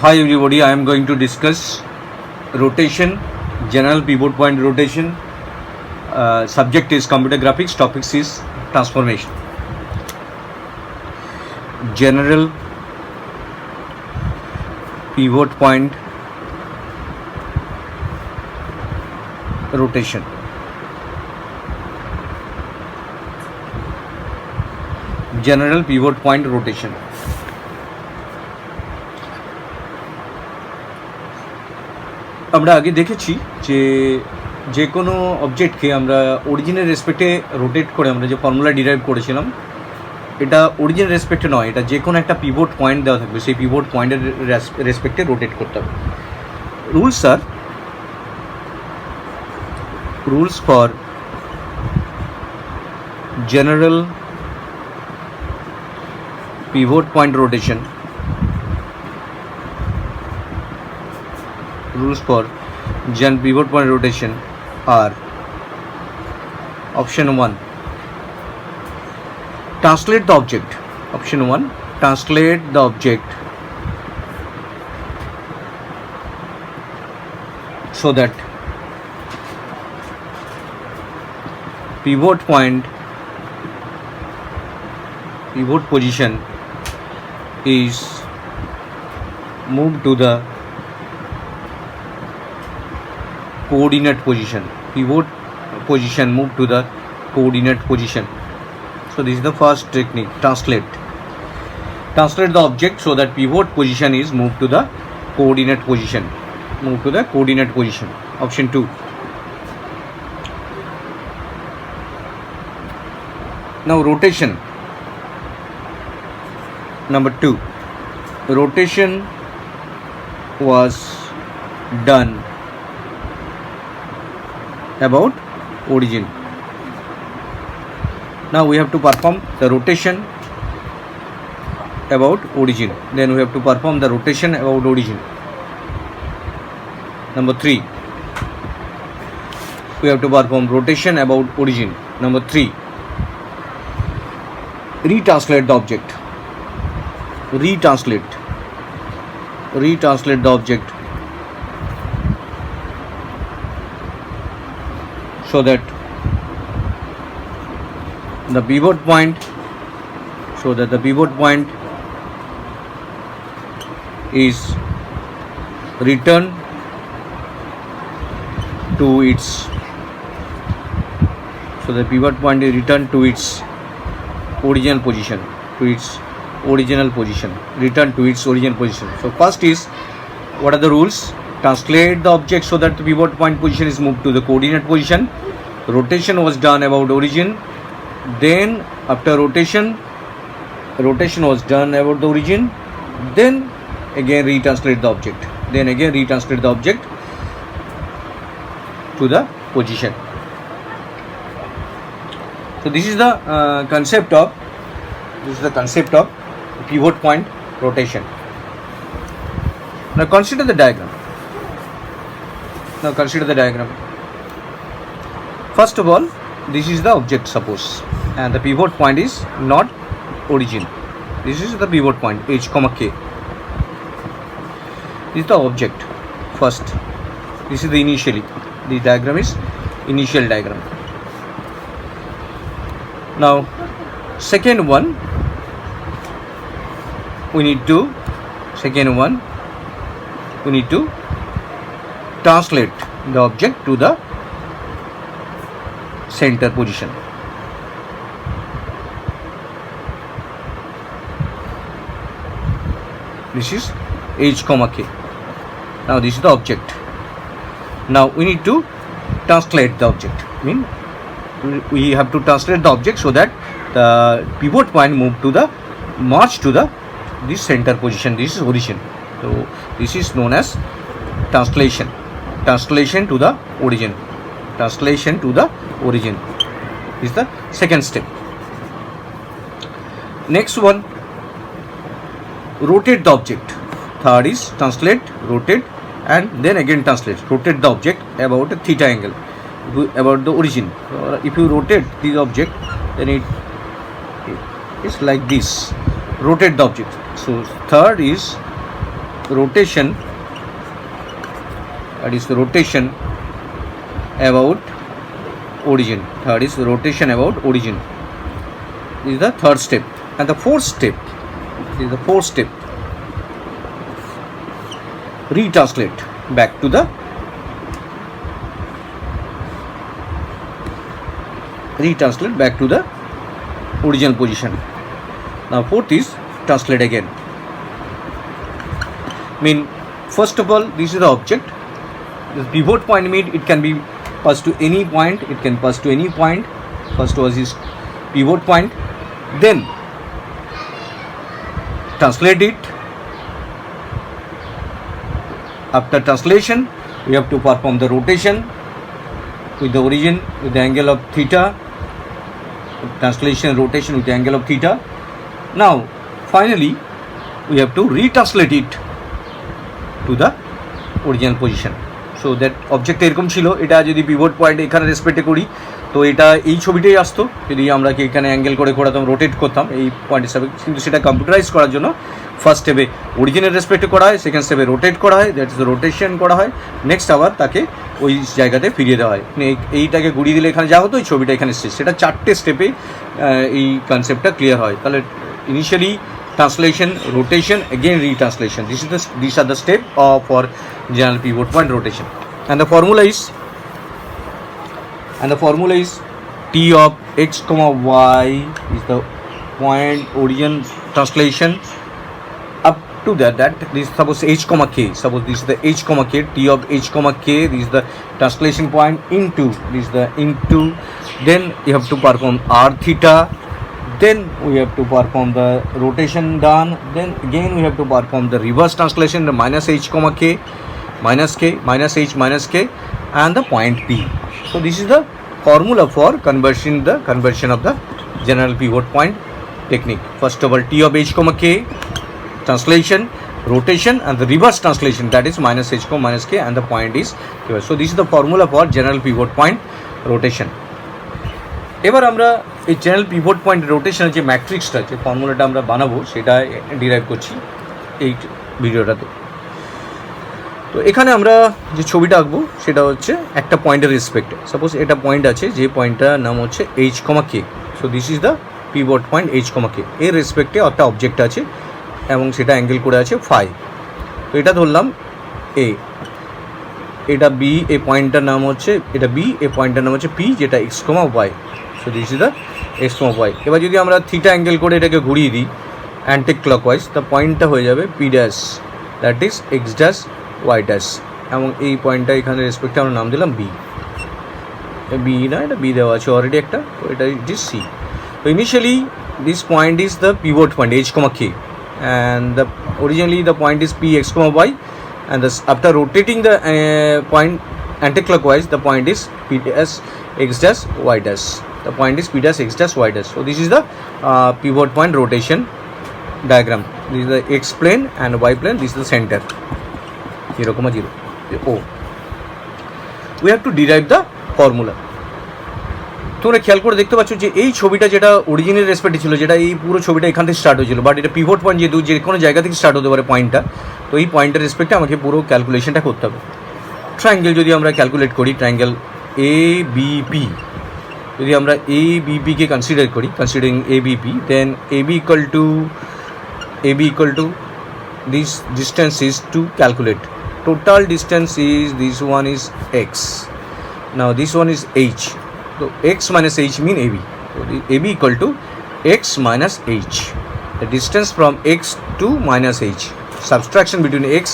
Hi everybody, I am going to discuss rotation, general pivot point rotation. Subject is computer graphics, topics is transformation. General pivot point rotation. General pivot point rotation. আমরা আগে দেখেছি যে কোনো অবজেক্টকে আমরা অরিজিনের রেসপেক্টে rotate করে আমরা যে formula derive করেছিলাম, এটা অরিজিনের রেসপেক্টে নয়, এটা যে কোনো একটা পিভট পয়েন্ট দেওয়া থাকবে, সেই পিভট পয়েন্টের রেসপেক্টে রোটেট করতে হবে। Rules for general pivot point rotation. Rules for general pivot point rotation are: option 1, translate the object. Option 1, translate the object so that pivot position is moved to the coordinate position. Pivot position move to the coordinate position. So this is the first technique. Translate the object so that pivot position is moved to the coordinate position. Option 2, now rotation. Number 2, rotation was done about origin. Now we have to perform the rotation about origin. Then we have to perform the rotation about origin. Number 3, we have to perform rotation about origin. Number 3, retranslate the object. Retranslate the object so that the pivot point is returned to its original position. Return to its original position. So first is, what are the rules? Translate the object so that the pivot point position is moved to the coordinate position. Rotation was done about origin. Then after rotation was done about the origin. Then again retranslate the object. To the position. So this is the concept of pivot point rotation. Now consider the diagram. First of all, this is the object, suppose, and the pivot point is not origin. This is the pivot point h, k. This is the object. First, this is the initially. The diagram is initial diagram. Now second one, we need to translate the object to the center position. This is h, k. Now this is the object. Now we need to translate the object. We have to translate the object so that the pivot point march to this center position. This is origin. So this is known as translation to the origin. Is the second step. Next one, rotate the object. Third is translate, rotate, and then again translate. Rotate the object about a theta angle, about the origin. If you rotate the object, then it is like this. Rotate the object. So third is rotation, that is rotation about origin. Third is rotation about origin. This is the third step. And the fourth step, this is the fourth step, retranslate back to the original position. Now fourth is translate again. First of all, this is the object. This pivot point means it can be passed to any point. It can pass to any point. First was this pivot point. Then translate it. After translation, we have to perform the rotation with the origin with the angle of theta. Translation, rotation with the angle of theta. Now finally we have to retranslate it to the original position. So that object এরকম ছিল, এটা যদি pivot point এখানে রেসপেক্টে করি তো এটা এই ছবিটাই আসতো। যদি আমরা কি এখানে অ্যাঙ্গেল করে ঘোরাতাম, রোটেট করতাম এই পয়েন্ট হিসাবে, কিন্তু সেটা কম্পিউটারাইজ করার জন্য ফার্স্ট স্টেপে অরিজিনাল রেসপেক্টে করা হয়, সেকেন্ড স্টেপে রোটেট করা হয়, দ্যাট ইজ রোটেশন করা হয়, নেক্সট আবার তাকে ওই জায়গাতে ফিরিয়ে দেওয়া হয়। এইটাকে ঘুরিয়ে দিলে এখানে যা হতো ওই ছবিটা এখানে এসছে, সেটা চারটে স্টেপে এই কনসেপ্টটা ক্লিয়ার হয়। তাহলে initially translation, rotation, again retranslation. These are the step for general pivot point rotation. And the formula is T of x comma y is the point origin translation up to that this suppose h comma k. Suppose this is the h comma k. T of h comma k. This is the translation point into this is the into. Then you have to perform r theta. Then we have to perform the rotation done. Then again we have to perform the reverse translation, the minus h comma k, minus k, minus h, minus k, and the point P. So this is the formula for conversion of the general pivot point technique. First of all, T of h comma k, translation, rotation, and the reverse translation, that is minus h comma minus k, and the point is here. So this is the formula for general pivot point rotation. এবার আমরা এই general pivot point রোটেশনের যে ম্যাট্রিক্সটা, যে ফর্মুলাটা আমরা বানাবো সেটা derive করছি এই ভিডিওটাতে। তো এখানে আমরা যে ছবিটা আঁকবো সেটা হচ্ছে একটা পয়েন্টের রেসপেক্টে। সাপোজ এটা পয়েন্ট আছে, যে পয়েন্টটার নাম হচ্ছে H comma K. So this is the pivot point H comma K. এর রেসপেক্টে একটা অবজেক্ট আছে এবং সেটা অ্যাঙ্গেল করে আছে ফাই। তো এটা ধরলাম এ, এটা বি, এই পয়েন্টটার নাম হচ্ছে এটা বি, এই পয়েন্টটার নাম হচ্ছে পি, যেটা x comma y. So this is the x comma y. এবার যদি আমরা থিটা অ্যাঙ্গেল করে এটাকে ঘুরিয়ে দিই অ্যান্টি ক্লকওয়াইজ, তা পয়েন্টটা হয়ে যাবে P dash, that is x dash y dash, এবং এই পয়েন্টটা এখানে রেসপেক্টে আমরা নাম দিলাম বি। বি না, এটা বি দেওয়া আছে অলরেডি একটা, তো এটা ইট ইজ সি। তো initially this point is the pivot point H comma K, and originally the point is p x comma y, and after rotating the point anti-clockwise, the point is p dash x dash y dash. The point is p dash x dash y dash. So this is the pivot point rotation diagram. This is the x plane and y plane. This is the center 0,0 O. We have to derive the formula. তোমরা খেয়াল করে দেখতে পাচ্ছ যে এই ছবিটা যেটা original রেসপেক্টে ছিল, যেটা এই পুরো ছবিটা এখান থেকে স্টার্ট হয়েছিল, বাট এটা পিভট পয়েন্ট যেহেতু যে কোনো জায়গা থেকে স্টার্ট হতে পারে পয়েন্টটা, তো এই পয়েন্টের রেসপেক্টে আমাকে পুরো ক্যালকুলেশনটা করতে হবে। ট্রায়াঙ্গেল যদি আমরা ক্যালকুলেট করি, ট্রায়াঙ্গেল এ বিপি, যদি আমরা এ বিপিকে কনসিডার করি, considering A BP, then A B equal to this distance is to calculate. Total distance is this one is x, now this one is h. So x minus h mean AB. So the AB equal to x minus h. The distance from x to minus h. Subtraction between x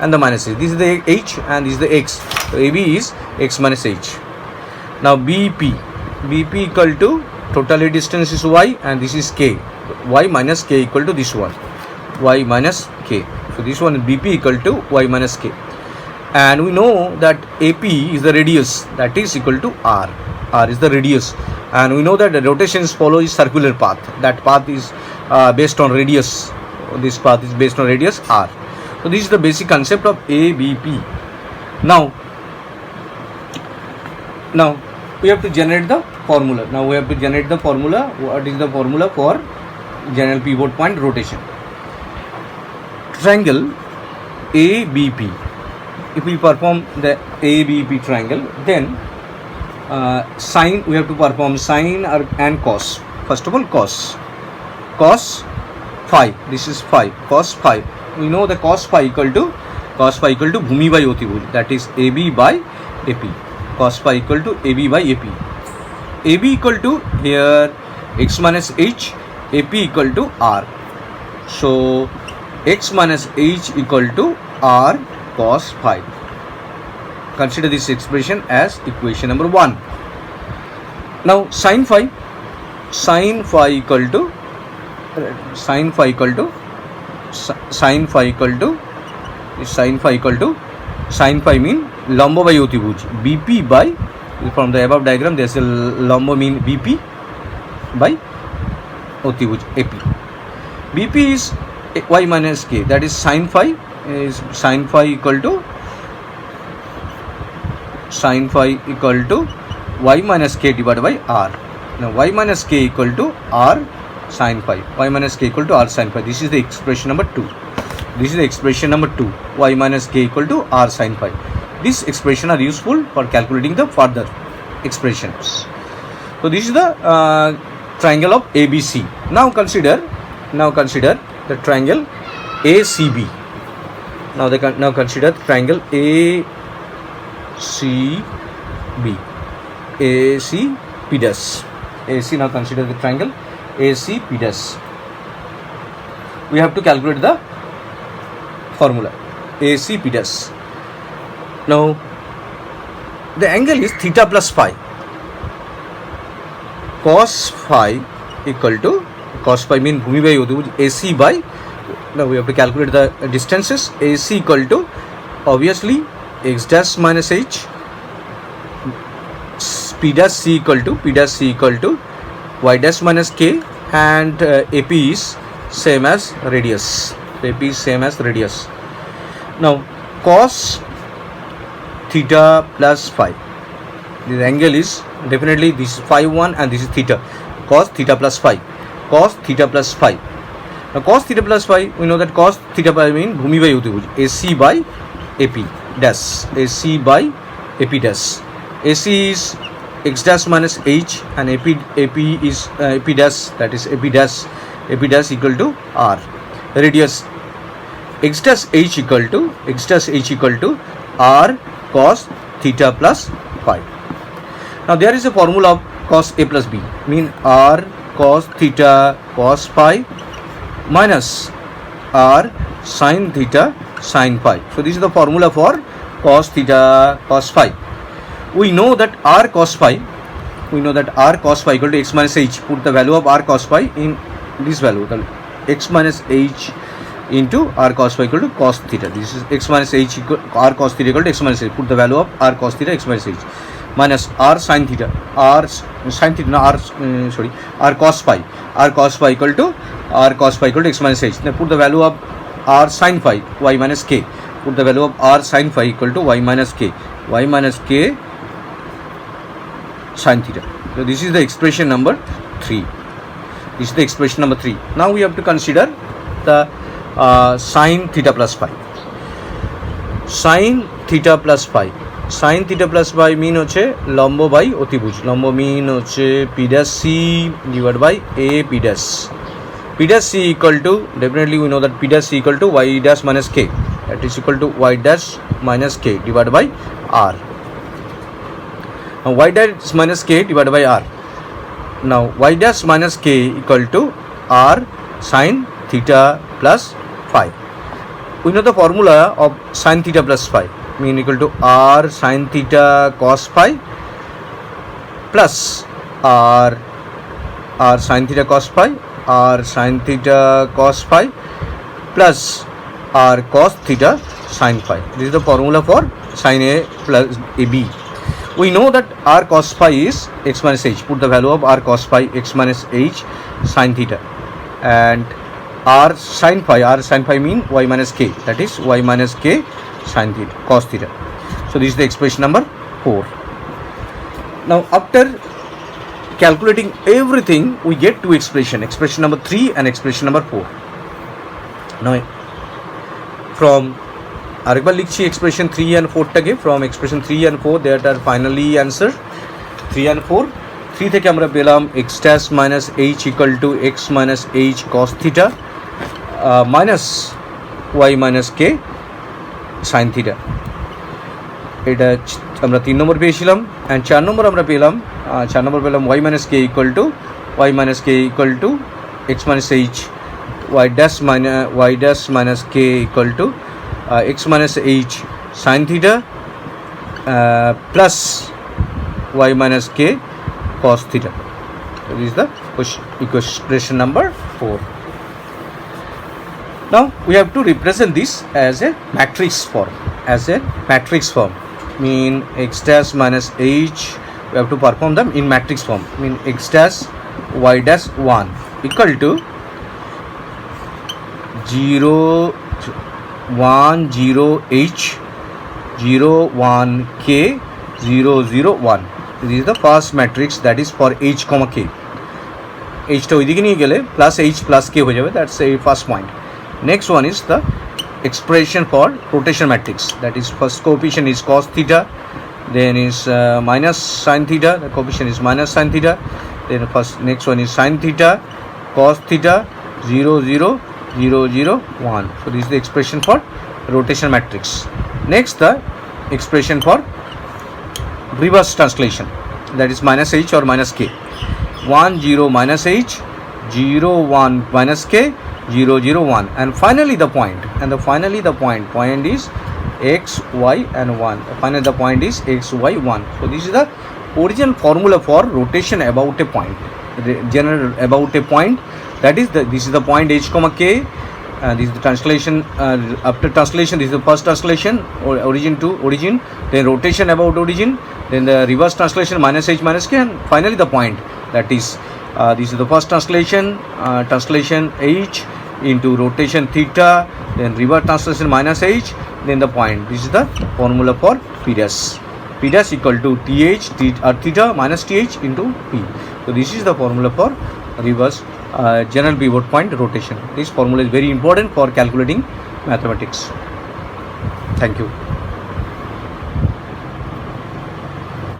and the minus h. This is the h and this is the x. So AB is x minus h. Now BP. BP equal to total distance is y and this is k. Y minus k equal to this one. Y minus k. So this one BP equal to y minus k. And we know that AP is the radius, that is equal to r. R is the radius, and we know that the rotations follow a circular path. That path is based on radius. This path is based on radius r. So this is the basic concept of ABP. Now we have to generate the formula. What is the formula for general pivot point rotation? Triangle ABP, if we perform the ABP triangle, then sine, we have to perform sine and cos. First of all, cos phi, this is phi, cos phi. We know the cos phi equal to bhumi by otibhuj, that is AB by AP. Cos phi equal to AB by AP. AB equal to here x minus h, AP equal to r. So x minus h equal to r cos phi. Consider this expression as equation number 1. Now sin phi equal to sin phi equal to mean lamba by otibhuj, BP by, from the above diagram there is a lamba mean BP by otibhuj AP. BP is y minus k, that is sin phi equal to y minus k divided by r. Now y minus k equal to r sin phi. Y minus k equal to r sin phi. This is the expression number 2. Y minus k equal to r sin phi. This expression are useful for calculating the further expressions. So this is the triangle of ABC. Now consider the triangle ACB. Now consider the triangle ACP dash. AC, now consider the triangle ACP dash. We have to calculate the formula ACP dash. Now the angle is theta plus phi. Cos phi equal to, cos phi mean bhumi by otibhuj, AC by, now we have to calculate the distances. AC equal to obviously x dash minus h, P dash C equal to y dash minus k, and AP is same as radius. Now cos theta plus phi, the angle is definitely this is phi 1 and this is theta. Cos theta plus phi. Now cos theta plus phi, we know that cos theta pi mean bhumi by otibhuj, AC by AP dash. AC is x dash minus h and AP is AP dash, that is AP dash equal to r. Radius x dash h equal to r cos theta plus phi. Now there is a formula of cos A plus B, mean r cos theta cos phi minus r sin theta sin phi. So this is the formula for cos theta cos phi. We know that r cos phi equal to x minus h. Put the value of r cos phi in this value, x minus h into r cos phi equal to cos theta. This is x minus h equal r cos theta equal to x minus h. Put the value of r cos theta x minus h minus r sin theta, r cos phi equal to x minus h. Now put the value of r sin phi, y minus k. Put the value of r sin phi equal to y minus k sin theta. So this is the expression number 3. Now we have to consider the sin theta plus phi. Sin theta plus phi mean hoche lombo by otibhuj. Lombo mean hoche P dash C divided by A P dash. P dash C equal to, definitely we know that P dash C equal to y dash minus k, that is equal to y dash minus k divided by r. Now y dash minus k divided by r. Now y dash minus k equal to r sin theta plus phi. We know the formula of sin theta plus phi, mean equal to r sin theta cos phi plus r sin theta cos phi plus r cos theta sin phi. This is the formula for sin A plus AB. We know that r cos phi is x minus h. Put the value of r cos phi x minus h sin theta, and r sin phi mean y minus k, that is y minus k sin theta cos theta. So this is the expression number 4. Now after calculating everything, we get two expression number 3 and expression number 4. Now from আরেকবার লিখছি expression 3 and 4টাকে। From expression 3 and 4 that আর finally answer 3 and 4। 3 থেকে আমরা পেলাম x dash minus h equal to x minus h cos theta minus y minus k sine theta. এটা আমরা 3 নম্বর পেয়েছিলাম। অ্যান্ড 4 নম্বর আমরা পেলাম y minus k equal to x minus h y dash minus k equal to x minus h sine theta plus y minus k cos theta. So this is the equation number 4. Now we have to represent this as a matrix form. Mean x dash minus h, we have to perform them in matrix form. Mean x dash y dash 1 equal to 0 1 0 h 0 1 k 0 0 1. This is the first matrix, that is for h comma k. h টা ওইদিকে নিয়ে গেলে plus h plus k হয়ে যাবে, that's a first point. Next one is the expression for rotation matrix, that is first coefficient is cos theta, then is minus sin theta, the coefficient is minus sin theta, then next one is sin theta cos theta 0 0 0 0 1. So this is the expression for rotation matrix. Next the expression for reverse translation, that is minus h or minus k. 1 0 minus h 0 1 minus k 0 0 1, and finally the point is x y and 1. Finally the point is x y 1. So this is the original formula for rotation about a point, general about a point, that is this is the point h comma k. This is the translation. After translation, this is the first translation, or origin to origin, then rotation about origin, then the reverse translation minus h minus k, and finally the point, that is this is the first translation, translation h into rotation theta, then reverse translation minus h, then the point. This is the formula for p dash equal to th theta minus th into p. So this is the formula for reverse general pivot point rotation. This formula is very important for calculating mathematics. Thank you.